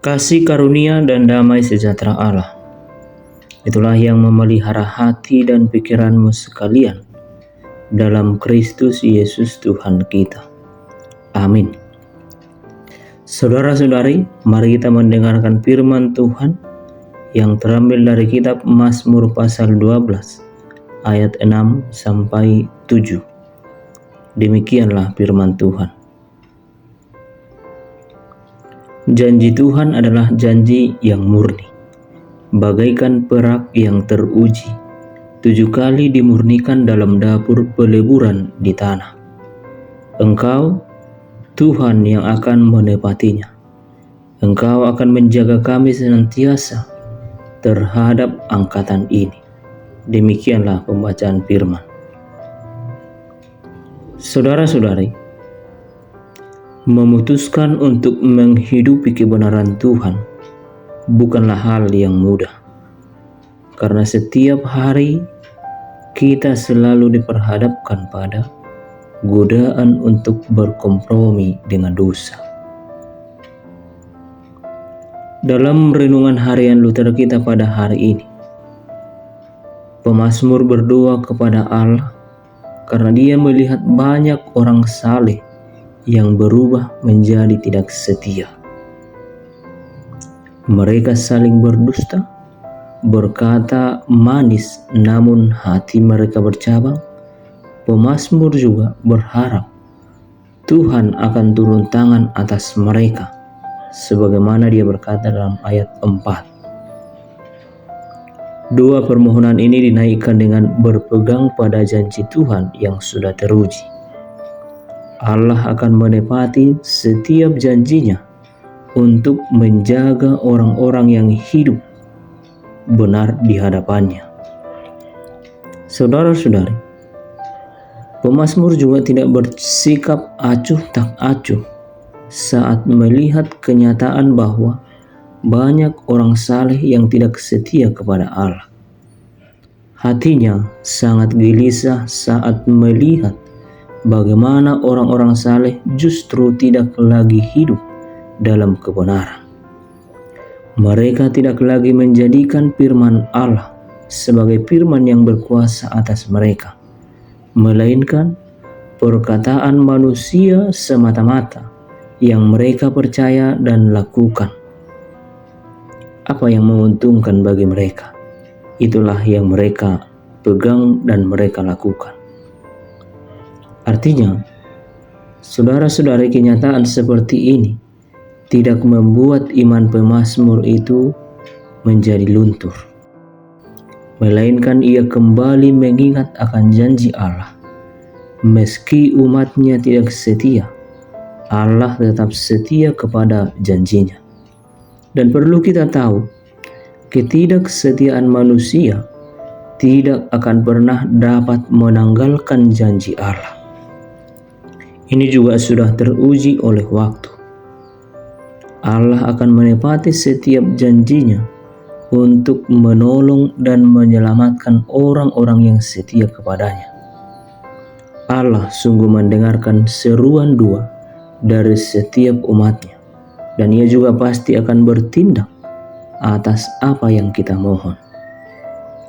Kasih karunia dan damai sejahtera Allah, itulah yang memelihara hati dan pikiranmu sekalian dalam Kristus Yesus Tuhan kita. Amin. Saudara-saudari, mari kita mendengarkan firman Tuhan yang terambil dari kitab Mazmur pasal 12 ayat 6 sampai 7. Demikianlah firman Tuhan. Janji Tuhan adalah janji yang murni, bagaikan perak yang teruji, 7 kali dimurnikan dalam dapur peleburan di tanah. Engkau, Tuhan, yang akan menepatinya. Engkau akan menjaga kami senantiasa terhadap angkatan ini. Demikianlah pembacaan firman. Saudara-saudari, memutuskan untuk menghidupi kebenaran Tuhan bukanlah hal yang mudah, karena setiap hari kita selalu diperhadapkan pada godaan untuk berkompromi dengan dosa. Dalam renungan harian Luther kita pada hari ini, pemazmur berdoa kepada Allah karena dia melihat banyak orang saleh yang berubah menjadi tidak setia. Mereka saling berdusta, berkata manis namun hati mereka bercabang. Pemazmur juga berharap Tuhan akan turun tangan atas mereka, sebagaimana dia berkata dalam ayat 4. Doa permohonan ini dinaikkan dengan berpegang pada janji Tuhan yang sudah teruji. Allah akan menepati setiap janjinya untuk menjaga orang-orang yang hidup benar di hadapannya. Saudara-saudari, pemazmur juga tidak bersikap acuh tak acuh saat melihat kenyataan bahwa banyak orang saleh yang tidak setia kepada Allah. Hatinya sangat gelisah saat melihat bagaimana orang-orang saleh justru tidak lagi hidup dalam kebenaran. Mereka tidak lagi menjadikan firman Allah sebagai firman yang berkuasa atas mereka, melainkan perkataan manusia semata-mata yang mereka percaya dan lakukan. Apa yang menguntungkan bagi mereka, itulah yang mereka pegang dan mereka lakukan. Artinya, saudara-saudari, kenyataan seperti ini tidak membuat iman pemazmur itu menjadi luntur, melainkan ia kembali mengingat akan janji Allah. Meski umatnya tidak setia, Allah tetap setia kepada janjinya. Dan perlu kita tahu, ketidaksetiaan manusia tidak akan pernah dapat menanggalkan janji Allah. Ini juga sudah teruji oleh waktu. Allah akan menepati setiap janjinya untuk menolong dan menyelamatkan orang-orang yang setia kepadanya. Allah sungguh mendengarkan seruan doa dari setiap umatnya, dan ia juga pasti akan bertindak atas apa yang kita mohon.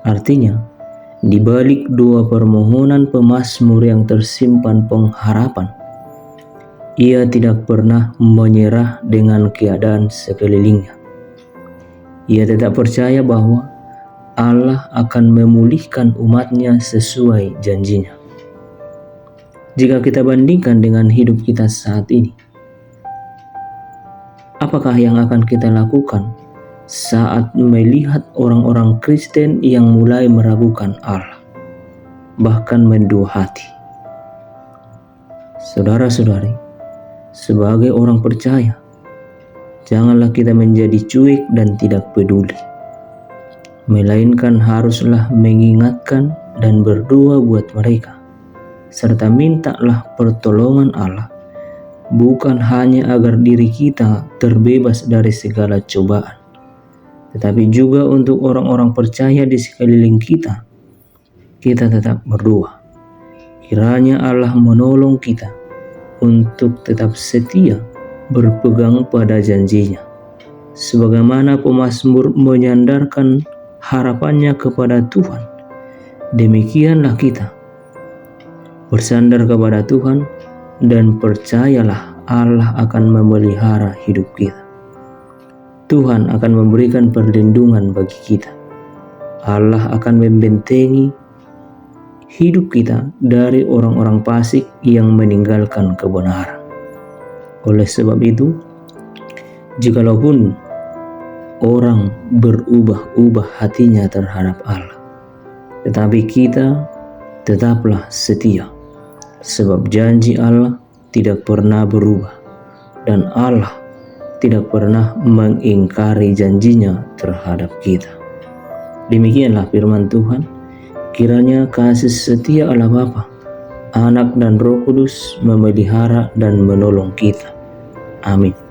Artinya, di balik doa permohonan pemazmur yang tersimpan pengharapan. Ia tidak pernah menyerah dengan keadaan sekelilingnya. Ia tetap percaya bahwa Allah akan memulihkan umatnya sesuai janjinya. Jika kita bandingkan dengan hidup kita saat ini, apakah yang akan kita lakukan saat melihat orang-orang Kristen yang mulai meragukan Allah, bahkan mendua hati? Saudara-saudari, sebagai orang percaya, janganlah kita menjadi cuek dan tidak peduli, melainkan haruslah mengingatkan dan berdoa buat mereka, serta mintalah pertolongan Allah, bukan hanya agar diri kita terbebas dari segala cobaan, tetapi juga untuk orang-orang percaya di sekeliling kita. Kita tetap berdoa, kiranya Allah menolong kita untuk tetap setia berpegang pada janjinya, sebagaimana pemazmur menyandarkan harapannya kepada Tuhan, demikianlah kita bersandar kepada Tuhan dan percayalah Allah akan memelihara hidup kita. Tuhan akan memberikan perlindungan bagi kita. Allah akan membentengi hidup kita dari orang-orang fasik yang meninggalkan kebenaran. Oleh sebab itu, jikalaupun orang berubah-ubah hatinya terhadap Allah, tetapi kita tetaplah setia, sebab janji Allah tidak pernah berubah dan Allah tidak pernah mengingkari janjinya terhadap kita. Demikianlah firman Tuhan. Kiranya kasih setia Allah Bapa, Anak dan Roh Kudus memelihara dan menolong kita. Amin.